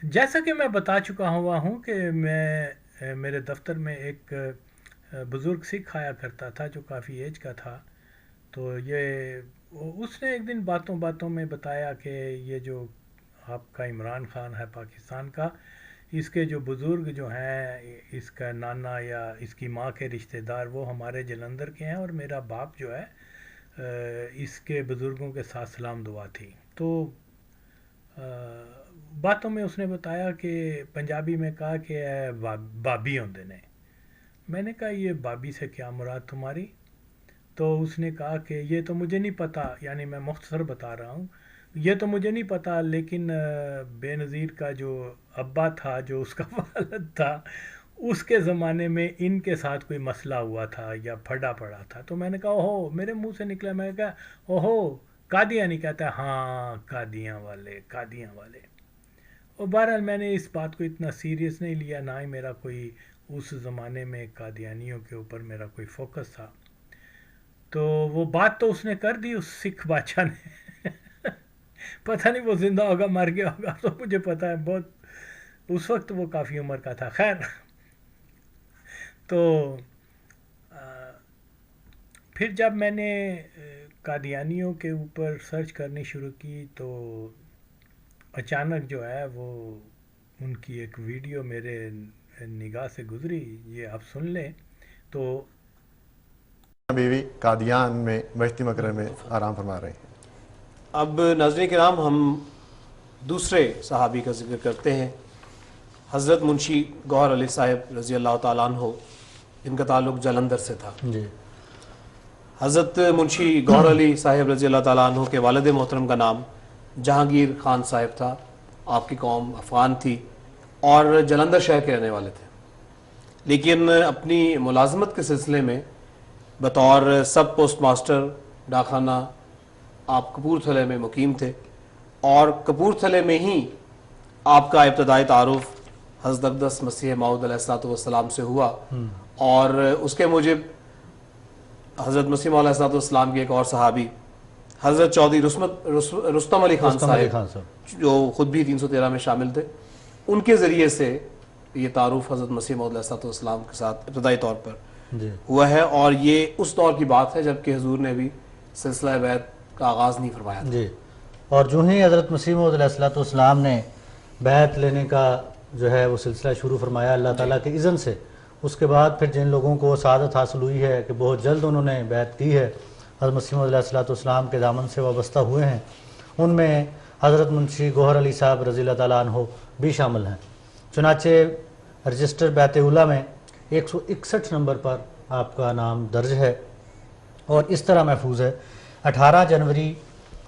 جیسا کہ میں بتا چکا ہوا ہوں کہ میرے دفتر میں ایک بزرگ سکھ آیا کرتا تھا جو کافی ایج کا تھا. تو اس نے ایک دن باتوں باتوں میں بتایا کہ یہ جو آپ کا عمران خان ہے پاکستان کا، اس کے جو بزرگ جو ہیں، اس کا نانا یا اس کی ماں کے رشتہ دار وہ ہمارے جلندر کے ہیں، اور میرا باپ جو ہے اس کے بزرگوں کے ساتھ سلام دعا تھی. تو باتوں میں اس نے بتایا کہ پنجابی میں کہا کہ بابی ہوندے نے. میں نے کہا یہ بابی سے کیا مراد تمہاری؟ تو اس نے کہا کہ یہ تو مجھے نہیں پتہ، یعنی میں مختصر بتا رہا ہوں، یہ تو مجھے نہیں پتہ، لیکن بے نظیر کا جو ابا تھا، جو اس کا والد تھا، اس کے زمانے میں ان کے ساتھ کوئی مسئلہ ہوا تھا یا پھڈا پڑا تھا. تو میں نے کہا اوہو، میرے منہ سے نکلا، میں نے کہا اوہو قادیانی. کہتا ہے ہاں قادیاں والے، قادیاں والے. اور بہرحال میں نے اس بات کو اتنا سیریس نہیں لیا، نہ ہی میرا کوئی اس زمانے میں قادیانیوں کے اوپر میرا کوئی فوکس تھا. تو وہ بات تو اس نے کر دی، اس سکھ بادشاہ نے. پتہ نہیں وہ زندہ ہوگا مر گیا ہوگا، تو مجھے پتہ ہے بہت اس وقت وہ کافی عمر کا تھا. خیر، تو پھر جب میں نے قادیانیوں کے اوپر سرچ کرنی شروع کی تو اچانک جو ہے وہ ان کی ایک ویڈیو میرے نگاہ سے گزری. یہ آپ سن لیں. تو بیوی قادیان میں بہشتی مکرم میں آرام فرما رہے ہیں. اب ناظرین کرام، ہم دوسرے صحابی کا ذکر کرتے ہیں، حضرت منشی گوہر علی صاحب رضی اللہ تعالیٰ عنہ، جن کا تعلق جلندر سے تھا. جی. حضرت منشی گوہر علی صاحب رضی اللہ تعالیٰ عنہ کے والد محترم کا نام جہانگیر خان صاحب تھا. آپ کی قوم افغان تھی اور جلندر شہر کے رہنے والے تھے، لیکن اپنی ملازمت کے سلسلے میں بطور سب پوسٹ ماسٹر ڈاکخانہ آپ کپورتھلے میں مقیم تھے، اور کپورتھلے میں ہی آپ کا ابتدائی تعارف حضرت اقدس مسیح موعود علیہ الصلوۃ والسلام سے ہوا. اور اس کے موجب حضرت مسیح موعود علیہ الصلوۃ والسلام کے ایک اور صحابی حضرت چودھری رستم علی خان صاحب، جو خود بھی 313 میں شامل تھے، ان کے ذریعے سے یہ تعارف حضرت مسیح موعود علیہ الصلوۃ والسلام کے ساتھ ابتدائی طور پر ہوا ہے. اور یہ اس دور کی بات ہے جب کہ حضور نے بھی سلسلہ بیعت کا آغاز نہیں فرمایا تھا. جی. اور جو ہی حضرت مسیح موعود علیہ الصلوۃ والسلام نے بیعت لینے کا جو ہے وہ سلسلہ شروع فرمایا اللہ تعالیٰ کے اذن سے، اس کے بعد پھر جن لوگوں کو سعادت حاصل ہوئی ہے کہ بہت جلد انہوں نے بیعت کی ہے، حضرت مسیح موعود علیہ الصلوۃ والسلام کے دامن سے وابستہ ہوئے ہیں، ان میں حضرت منشی گوہر علی صاحب رضی اللہ تعالیٰ عنہ بھی شامل ہیں. چنانچہ رجسٹر بیعت اولیٰ میں 161 نمبر پر آپ کا نام درج ہے، اور اس طرح محفوظ ہے: 18 جنوری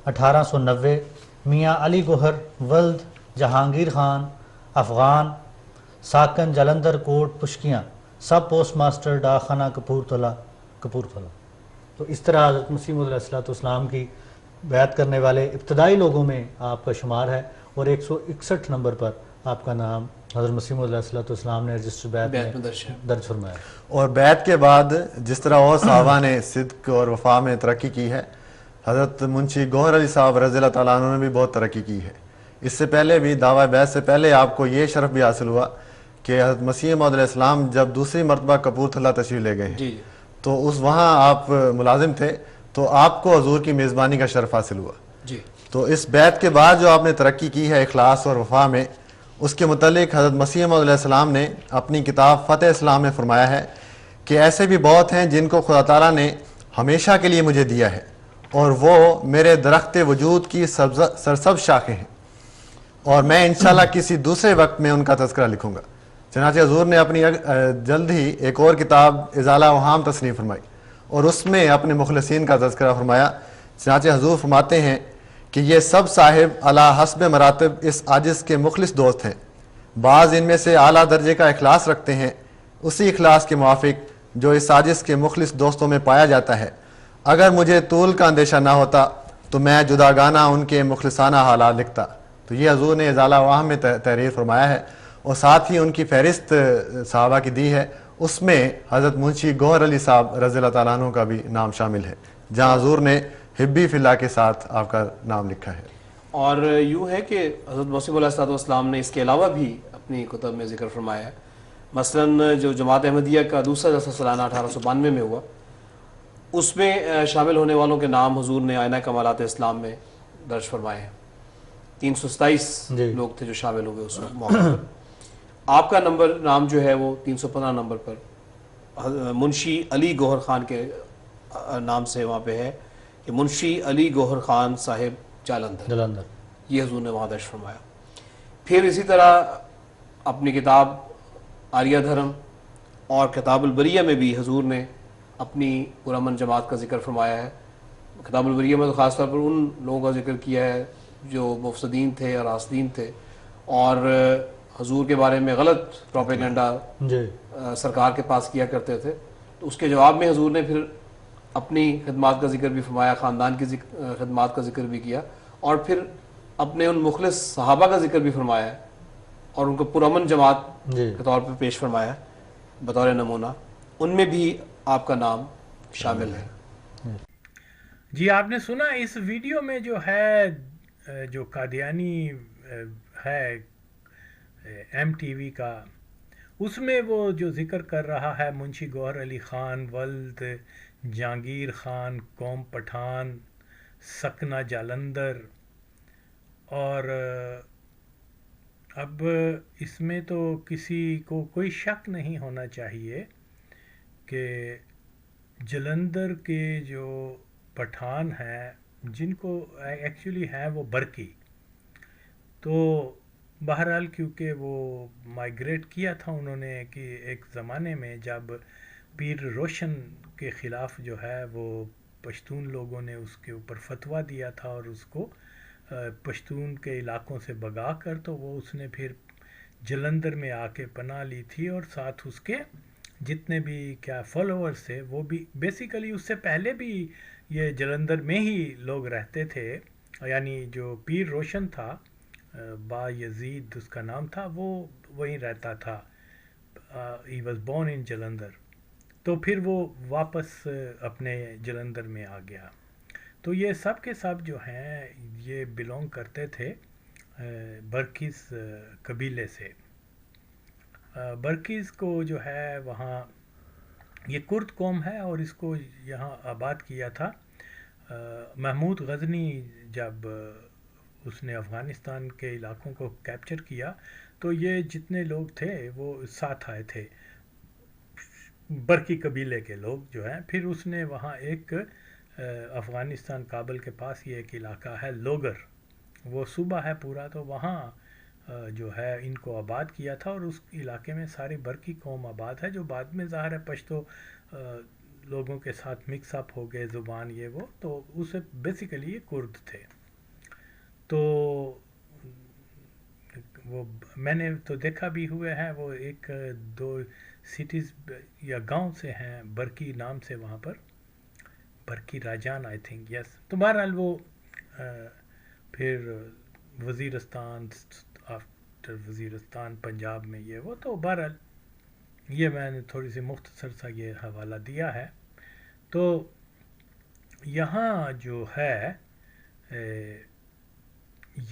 1890 میاں علی گوہر ولد جہانگیر خان، افغان، ساکن جلندر کوٹ پشکیاں، سب پوسٹ ماسٹر ڈاکخانہ کپورتھلا. تو اس طرح حضرت مسیح موعود علیہ الصلوۃ والسلام کی بیعت کرنے والے ابتدائی لوگوں میں آپ کا شمار ہے، اور 161 نمبر پر آپ کا نام حضرت مسیح موعود علیہ الصلوۃ والسلام نے رجسٹر بیعت میں درج فرمایا. اور بیعت کے بعد جس طرح اور صحابہ نے صدق اور وفا میں ترقی کی ہے، حضرت منشی گوہر علی صاحب رضی اللہ تعالیٰ عنہ نے بھی بہت ترقی کی ہے. اس سے پہلے بھی دعویٰ بیعت سے پہلے آپ کو یہ شرف بھی حاصل ہوا کہ حضرت مسیح موعود علیہ السلام جب دوسری مرتبہ کپورتھلا تشریف لے گئے جی. تو وہاں آپ ملازم تھے، تو آپ کو حضور کی میزبانی کا شرف حاصل ہوا. جی. تو اس بیعت کے بعد جو آپ نے ترقی کی ہے اخلاص اور وفا میں، اس کے متعلق حضرت مسیح موعود علیہ السلام نے اپنی کتاب فتح اسلام میں فرمایا ہے کہ ایسے بھی بہت ہیں جن کو خدا تعالیٰ نے ہمیشہ کے لیے مجھے دیا ہے، اور وہ میرے درخت وجود کی سرسبز شاخیں ہیں، اور میں انشاءاللہ کسی دوسرے وقت میں ان کا تذکرہ لکھوں گا. چنانچہ حضور نے اپنی جلد ہی ایک اور کتاب ازالہ اوہام تصنیف فرمائی، اور اس میں اپنے مخلصین کا تذکرہ فرمایا. چنانچہ حضور فرماتے ہیں کہ یہ سب صاحب علی حسب مراتب اس عاجز کے مخلص دوست ہیں. بعض ان میں سے اعلیٰ درجے کا اخلاص رکھتے ہیں، اسی اخلاص کے موافق جو اس عاجز کے مخلص دوستوں میں پایا جاتا ہے. اگر مجھے طول کا اندیشہ نہ ہوتا تو میں جداگانہ ان کے مخلصانہ حالات لکھتا. تو یہ حضور نے ازالہ اوہام میں تحریر فرمایا ہے، اور ساتھ ہی ان کی فہرست صحابہ کی دی ہے. اس میں حضرت منشی گوہر علی صاحب رضی اللہ تعالیٰ عنہ کا بھی نام شامل ہے، جہاں حضور نے حبی فی اللہ کے ساتھ آپ کا نام لکھا ہے. اور یوں ہے کہ حضرت مسیح علیہ السلام نے اس کے علاوہ بھی اپنی کتب میں ذکر فرمایا ہے. مثلا جو جماعت احمدیہ کا دوسرا جلسہ سالانہ 1892 میں ہوا، اس میں شامل ہونے والوں کے نام حضور نے آئینہ کمالات اسلام میں درج فرمائے ہیں. 327 جی. لوگ تھے جو شامل ہوئے اس موقع پر. آپ کا نام جو ہے وہ 315 نمبر پر منشی علی گوہر خان کے نام سے وہاں پہ ہے کہ منشی علی گوہر خان صاحب جلندھر، یہ حضور نے وہاں درج فرمایا. پھر اسی طرح اپنی کتاب آریہ دھرم اور کتاب البریہ میں بھی حضور نے اپنی پرامن جماعت کا ذکر فرمایا ہے. کتاب البریہ میں تو خاص طور پر ان لوگوں کا ذکر کیا ہے جو مفسدین تھے اور راسدین تھے اور حضور کے بارے میں غلط پروپیگنڈا سرکار کے پاس کیا کرتے تھے. تو اس کے جواب میں حضور نے پھر اپنی خدمات کا ذکر بھی فرمایا، خاندان کی خدمات کا ذکر بھی کیا، اور پھر اپنے ان مخلص صحابہ کا ذکر بھی فرمایا ہے اور ان کو پرامن جماعت کے طور پہ پیش فرمایا ہے بطور نمونہ. ان میں بھی آپ کا نام شامل ہے. جی آپ نے سنا اس ویڈیو میں جو ہے جو قادیانی ہے ایم ٹی وی کا، اس میں وہ جو ذکر کر رہا ہے منشی گوہر علی خان، ولد جہانگیر خان، قوم پٹھان، سکنہ جالندر، اور اب اس میں تو کسی کو کوئی شک نہیں ہونا چاہیے کہ جلندر کے جو پٹھان ہیں جن کو ایکچولی ہیں وہ برکی، تو بہرحال کیونکہ وہ مائیگریٹ کیا تھا انہوں نے کہ ایک زمانے میں جب پیر روشن کے خلاف جو ہے وہ پشتون لوگوں نے اس کے اوپر فتویٰ دیا تھا اور اس کو پشتون کے علاقوں سے بھگا کر، تو وہ اس نے پھر جلندر میں آ کے پناہ لی تھی، اور ساتھ اس کے جتنے بھی کیا فالوورز تھے وہ بھی بیسیکلی اس سے پہلے بھی یہ جلندر میں ہی لوگ رہتے تھے. یعنی جو پیر روشن تھا، با یزید اس کا نام تھا، وہ وہیں رہتا تھا. He was born in Jalandhar. تو پھر وہ واپس اپنے جلندر میں آ گیا. تو یہ سب کے سب جو ہیں یہ بلونگ کرتے تھے برکیز قبیلے سے. برکیز کو جو ہے وہاں یہ کرد قوم ہے اور اس کو یہاں آباد کیا تھا محمود غزنی. جب اس نے افغانستان کے علاقوں کو کیپچر کیا تو یہ جتنے لوگ تھے وہ ساتھ آئے تھے، برکی قبیلے کے لوگ جو ہیں. پھر اس نے وہاں ایک افغانستان کابل کے پاس یہ ایک علاقہ ہے لوگر، وہ صوبہ ہے پورا، تو وہاں جو ہے ان کو آباد کیا تھا، اور اس علاقے میں ساری برکی قوم آباد ہے جو بعد میں ظاہر ہے پشتو لوگوں کے ساتھ مکس اپ ہو گئے، زبان یہ وہ، تو اسے بیسیکلی یہ کرد تھے. تو وہ میں نے تو دیکھا بھی ہوئے ہیں، وہ ایک دو سٹیز یا گاؤں سے ہیں برکی نام سے، وہاں پر برکی راجان آئی تھنک، یس. تو بہرحال وہ پھر وزیرستان، آفٹر وزیرستان پنجاب میں یہ وہ، تو بہرحال یہ میں نے تھوڑی سی مختصر سا یہ حوالہ دیا ہے. تو یہاں جو ہے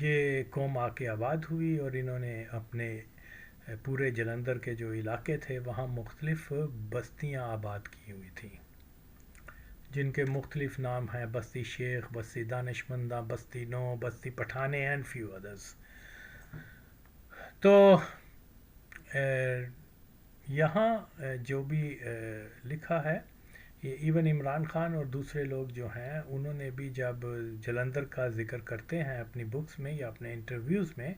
یہ قوم آ کے آباد ہوئی، اور انہوں نے اپنے پورے جلندر کے جو علاقے تھے وہاں مختلف بستیاں آباد کی ہوئی تھیں جن کے مختلف نام ہیں: بستی شیخ، بستی دانشمندہ، بستی نو، بستی پٹھانے اینڈ فیو ادرس. تو یہاں جو بھی لکھا ہے، یہ ایون عمران خان اور دوسرے لوگ جو ہیں انہوں نے بھی جب جلندر کا ذکر کرتے ہیں اپنی بکس میں یا اپنے انٹرویوز میں،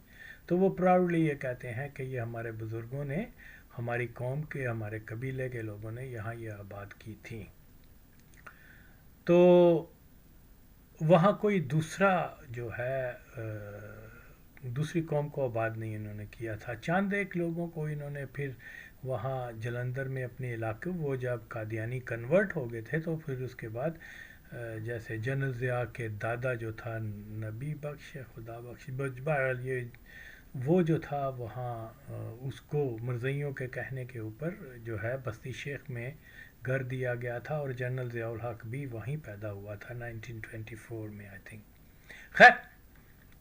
تو وہ پراؤڈلی یہ کہتے ہیں کہ یہ ہمارے بزرگوں نے، ہماری قوم کے، ہمارے قبیلے کے لوگوں نے یہاں یہ آباد کی تھی. تو وہاں کوئی دوسرا جو ہے دوسری قوم کو آباد نہیں انہوں نے کیا تھا. چند ایک لوگوں کو انہوں نے پھر وہاں جلندر میں اپنے علاقے، وہ جب قادیانی کنورٹ ہو گئے تھے تو پھر اس کے بعد جیسے جنرل ضیاء کے دادا جو تھا نبی بخش، خدا بخش، بہرحال یہ وہ جو تھا وہاں اس کو مرزائیوں کے کہنے کے اوپر جو ہے بستی شیخ میں گھر دیا گیا تھا، اور جنرل ضیاء الحق بھی وہیں پیدا ہوا تھا 1924 میں آئی تھنک. خیر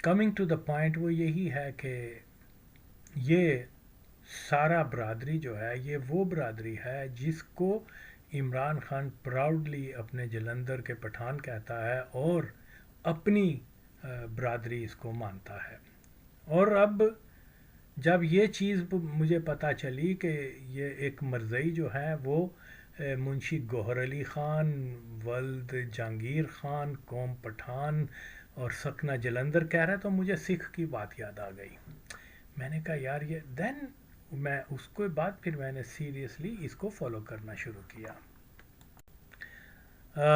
کمنگ ٹو دا پوائنٹ وہ یہی ہے کہ یہ سارا برادری جو ہے یہ وہ برادری ہے جس کو عمران خان پراؤڈلی اپنے جلندر کے پٹھان کہتا ہے اور اپنی برادری اس کو مانتا ہے. اور اب جب یہ چیز مجھے پتہ چلی کہ یہ ایک مرزئی جو ہے وہ منشی گوہر علی خان ولد جہانگیر خان قوم پٹھان اور سکنہ جلندر کہہ رہا ہے تو مجھے سکھ کی بات یاد آ گئی. میں نے کہا یار یہ دین میں اس کے بعد پھر میں نے سیریسلی اس کو فالو کرنا شروع کیا.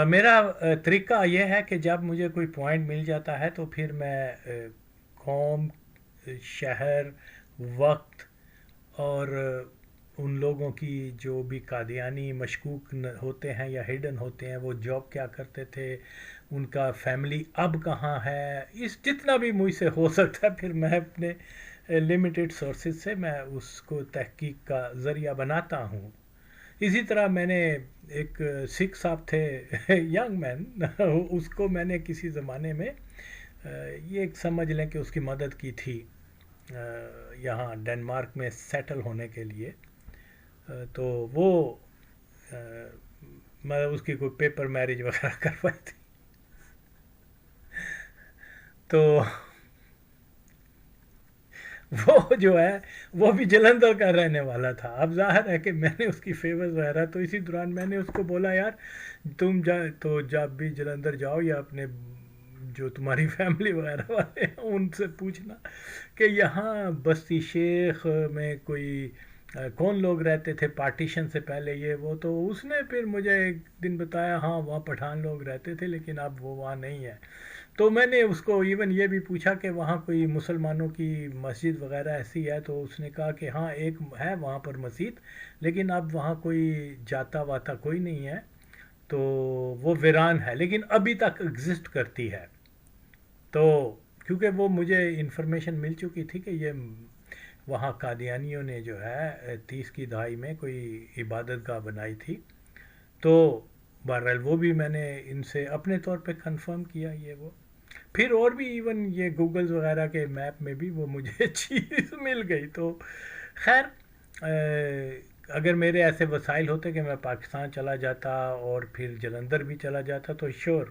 میرا طریقہ یہ ہے کہ جب مجھے کوئی پوائنٹ مل جاتا ہے تو پھر میں قوم شہر وقت اور ان لوگوں کی جو بھی قادیانی مشکوک ہوتے ہیں یا ہڈن ہوتے ہیں وہ جاب کیا کرتے تھے ان کا فیملی اب کہاں ہے اس جتنا بھی مجھ سے ہو سکتا ہے پھر میں اپنے لمیٹڈ سورسز سے میں اس کو تحقیق کا ذریعہ بناتا ہوں. اسی طرح میں نے ایک سکھ صاحب تھے ینگ مین اس کو میں نے کسی زمانے میں یہ ایک سمجھ لیں کہ اس کی مدد کی تھی یہاں ڈنمارک میں سیٹل ہونے کے لیے. تو وہ میں اس کی کوئی پیپر میرج وغیرہ کروائی تھی. تو وہ جو ہے وہ بھی جلندر کا رہنے والا تھا. اب ظاہر ہے کہ میں نے اس کی فیورز وغیرہ تو اسی دوران میں نے اس کو بولا یار تم تو جب بھی جلندر جاؤ یا اپنے جو تمہاری فیملی وغیرہ والے ہیں ان سے پوچھنا کہ یہاں بستی شیخ میں کوئی کون لوگ رہتے تھے پارٹیشن سے پہلے یہ وہ. تو اس نے پھر مجھے ایک دن بتایا ہاں وہاں پٹھان لوگ رہتے تھے لیکن اب وہ وہاں نہیں ہے. تو میں نے اس کو ایون یہ بھی پوچھا کہ وہاں کوئی مسلمانوں کی مسجد وغیرہ ایسی ہے تو اس نے کہا کہ ہاں ایک ہے وہاں پر مسجد لیکن اب وہاں کوئی جاتا واتا کوئی نہیں ہے تو وہ ویران ہے لیکن ابھی تک ایگزسٹ کرتی ہے. تو کیونکہ وہ مجھے انفارمیشن مل چکی تھی کہ یہ وہاں قادیانیوں نے جو ہے 30 کی دہائی میں کوئی عبادت گاہ بنائی تھی. تو بہرحال وہ بھی میں نے ان سے اپنے طور پہ کنفرم کیا یہ وہ. پھر اور بھی ایون یہ گوگلز وغیرہ کے میپ میں بھی وہ مجھے چیز مل گئی. تو خیر اگر میرے ایسے وسائل ہوتے کہ میں پاکستان چلا جاتا اور پھر جلندر بھی چلا جاتا تو sure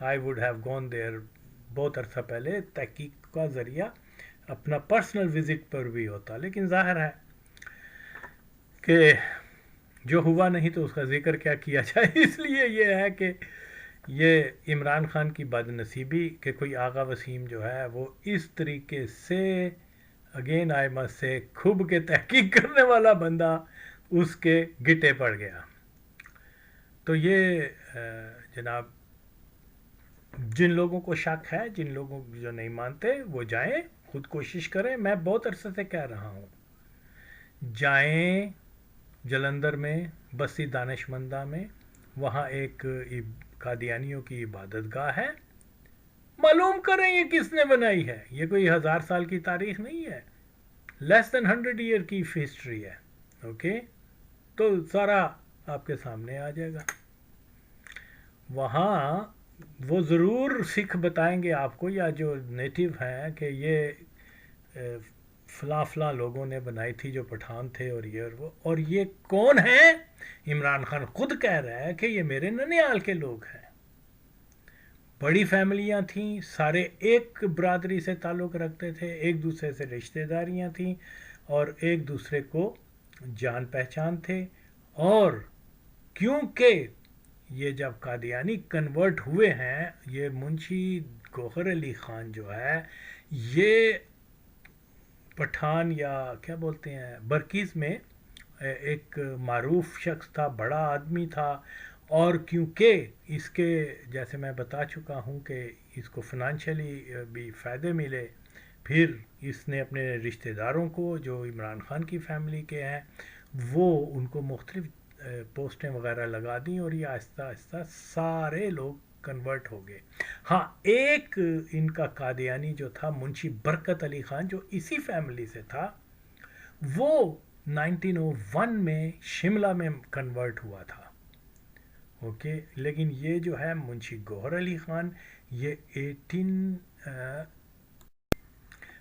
I would have gone there بہت عرصہ پہلے تحقیق کا ذریعہ اپنا پرسنل وزٹ پر بھی ہوتا. لیکن ظاہر ہے کہ جو ہوا نہیں تو اس کا ذکر کیا کیا جائے. اس لیے یہ ہے کہ یہ عمران خان کی بد نصیبی کہ کوئی آغا وسیم جو ہے وہ اس طریقے سے اگین آئی مسٹ سے کھب کے تحقیق کرنے والا بندہ اس کے گٹے پڑ گیا. تو یہ جناب جن لوگوں کو شک ہے جن لوگوں جو نہیں مانتے وہ جائیں خود کوشش کریں. میں بہت عرصے سے کہہ رہا ہوں جائیں جلندر میں بستی دانش مندہ میں وہاں ایک قادیانیوں کی عبادت گاہ ہے. معلوم کریں یہ کس نے بنائی ہے. یہ کوئی 1000 سال کی تاریخ نہیں ہے لیس دین 100 ایئر کی ہسٹری ہے. اوکے تو سارا آپ کے سامنے آ جائے گا. وہاں وہ ضرور سکھ بتائیں گے آپ کو یا جو نیٹیو ہیں کہ یہ فلاں فلاں لوگوں نے بنائی تھی جو پٹھان تھے اور یہ اور وہ. اور یہ کون ہیں؟ عمران خان خود کہہ رہا ہے کہ یہ میرے ننیال کے لوگ ہیں. بڑی فیملیاں تھیں سارے ایک برادری سے تعلق رکھتے تھے ایک دوسرے سے رشتہ داریاں تھیں اور ایک دوسرے کو جان پہچان تھے. اور کیونکہ یہ جب قادیانی کنورٹ ہوئے ہیں یہ منشی گوہر علی خان جو ہے یہ پٹھان یا کیا بولتے ہیں برکیز میں ایک معروف شخص تھا بڑا آدمی تھا. اور کیونکہ اس کے جیسے میں بتا چکا ہوں کہ اس کو فنانشلی بھی فائدے ملے پھر اس نے اپنے رشتہ داروں کو جو عمران خان کی فیملی کے ہیں وہ ان کو مختلف پوسٹیں وغیرہ لگا دیں اور یہ آہستہ آہستہ سارے لوگ کنورٹ ہو گئے. ہاں ایک ان کا قادیانی جو تھا منشی برکت علی خان جو اسی فیملی سے تھا وہ 1901 میں شملہ میں کنورٹ ہوا تھا. اوکے لیکن یہ جو ہے منشی گوہر علی خان یہ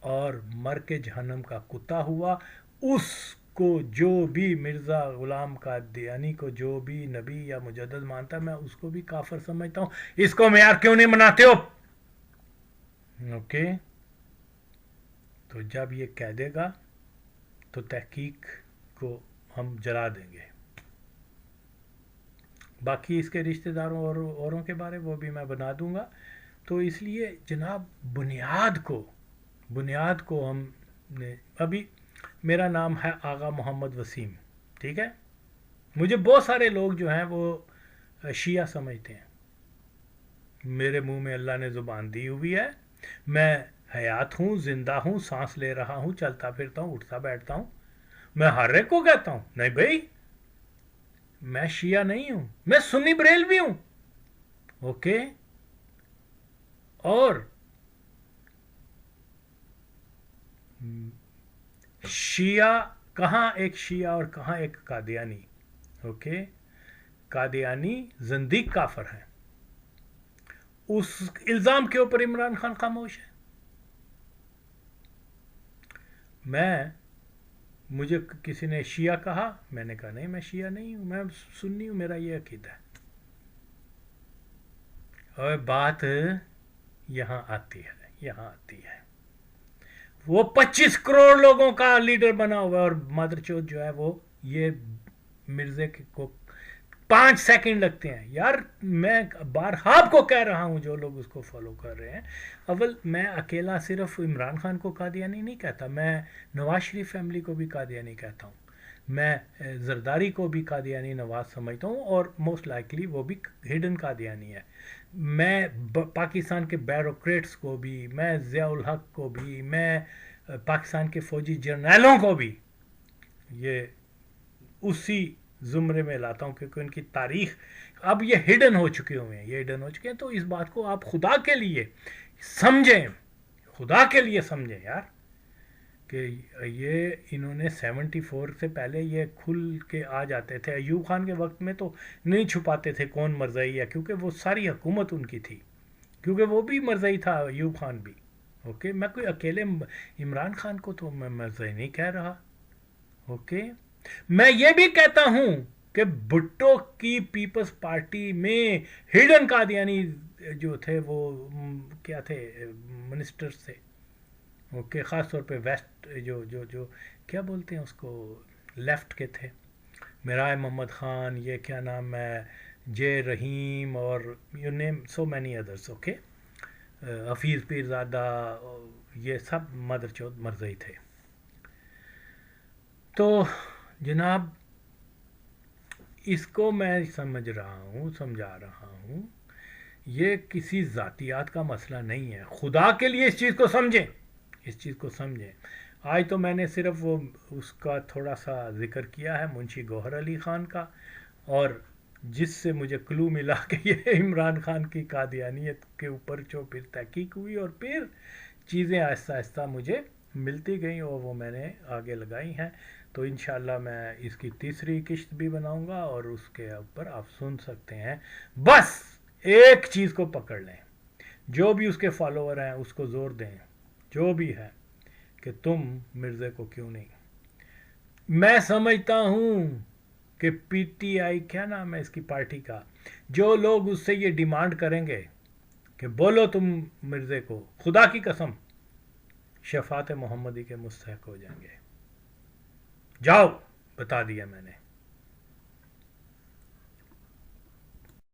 اور مر کے جہنم کا کتا ہوا. اس کو جو بھی مرزا غلام قادیانی کو جو بھی نبی یا مجدد مانتا ہے میں اس کو بھی کافر سمجھتا ہوں. اس کو معیار کیوں نہیں مناتے ہو؟ اوکے تو جب یہ کہہ دے گا تو تحقیق کو ہم جلا دیں گے. باقی اس کے رشتہ داروں اور اوروں کے بارے وہ بھی میں بنا دوں گا. تو اس لیے جناب بنیاد کو ہم نے ابھی میرا نام ہے آغا محمد وسیم. ٹھیک ہے. مجھے بہت سارے لوگ جو ہیں وہ شیعہ سمجھتے ہیں. میرے منہ میں اللہ نے زبان دی ہوئی ہے. میں حیات ہوں, زندہ ہوں, سانس لے رہا ہوں, چلتا پھرتا ہوں, اٹھتا بیٹھتا ہوں. میں ہر ایک کو کہتا ہوں نہیں بھائی میں شیعہ نہیں ہوں, میں سنی بریلوی ہوں. اوکے. اور شیعہ کہاں ایک شیعہ اور کہاں ایک قادیانی. اوکے. قادیانی زندیق کافر ہیں. اس الزام کے اوپر عمران خان خاموش ہے. مجھے کسی نے شیعہ کہا, میں نے کہا نہیں میں شیعہ نہیں ہوں, میں سنی ہوں, میرا یہ عقیدہ ہے. اور بات یہاں آتی ہے وہ 25 کروڑ لوگوں کا لیڈر بنا ہوا ہے اور مادر چوت جو ہے وہ یہ مرزے کو 5 سیکنڈ لگتے ہیں. یار میں بارہا آپ کو کہہ رہا ہوں جو لوگ اس کو فالو کر رہے ہیں, اول میں اکیلا صرف عمران خان کو قادیانی نہیں کہتا, میں نواز شریف فیملی کو بھی قادیانی کہتا ہوں, میں زرداری کو بھی قادیانی نواز سمجھتا ہوں اور موسٹ لائکلی وہ بھی ہڈن قادیانی ہے. میں پاکستان کے بیوروکریٹس کو بھی, میں ضیاء الحق کو بھی, میں پاکستان کے فوجی جرنیلوں کو بھی یہ اسی زمرے میں لاتا ہوں کیونکہ ان کی تاریخ اب یہ ہڈن ہو چکے ہیں. تو اس بات کو آپ خدا کے لیے سمجھیں یار کہ یہ انہوں نے 74 سے پہلے یہ کھل کے آ جاتے تھے. ایوب خان کے وقت میں تو نہیں چھپاتے تھے کون مرزائی ہے کیونکہ وہ ساری حکومت ان کی تھی, کیونکہ وہ بھی مرزائی تھا ایوب خان بھی. اوکے. میں کوئی اکیلے عمران خان کو تو میں مرزائی نہیں کہہ رہا. اوکے. میں یہ بھی کہتا ہوں کہ بھٹو کی پیپلز پارٹی میں ہڈن قادیانی جو تھے وہ کیا تھے منسٹرز تھے. اوکے. خاص طور پہ ویسٹ جو کیا بولتے ہیں اس کو لیفٹ کے تھے, میرائے محمد خان, یہ کیا نام ہے, جے رحیم اور you name so many others. Okay. Hafeez Pirzada, یہ سب مدر چوت مرزائی تھے. تو جناب اس کو میں سمجھا رہا ہوں یہ کسی ذاتیات کا مسئلہ نہیں ہے. خدا کے لیے اس چیز کو سمجھیں. آج تو میں نے صرف وہ اس کا تھوڑا سا ذکر کیا ہے منشی گوہر علی خان کا, اور جس سے مجھے کلو ملا کہ یہ عمران خان کی قادیانیت کے اوپر جو پھر تحقیق ہوئی اور پھر چیزیں آہستہ آہستہ مجھے ملتی گئیں اور وہ میں نے آگے لگائی ہیں. تو انشاءاللہ میں اس کی تیسری قسط بھی بناؤں گا اور اس کے اوپر آپ سن سکتے ہیں. بس ایک چیز کو پکڑ لیں, جو بھی اس کے فالوور ہیں اس کو زور دیں, جو بھی ہے, کہ تم مرزے کو کیوں نہیں. میں سمجھتا ہوں کہ پی ٹی آئی کیا نام ہے اس کی پارٹی کا, جو لوگ اس سے یہ ڈیمانڈ کریں گے کہ بولو تم مرزے کو, خدا کی قسم شفاعت محمدی کے مستحق ہو جائیں گے. جاؤ, بتا دیا میں نے.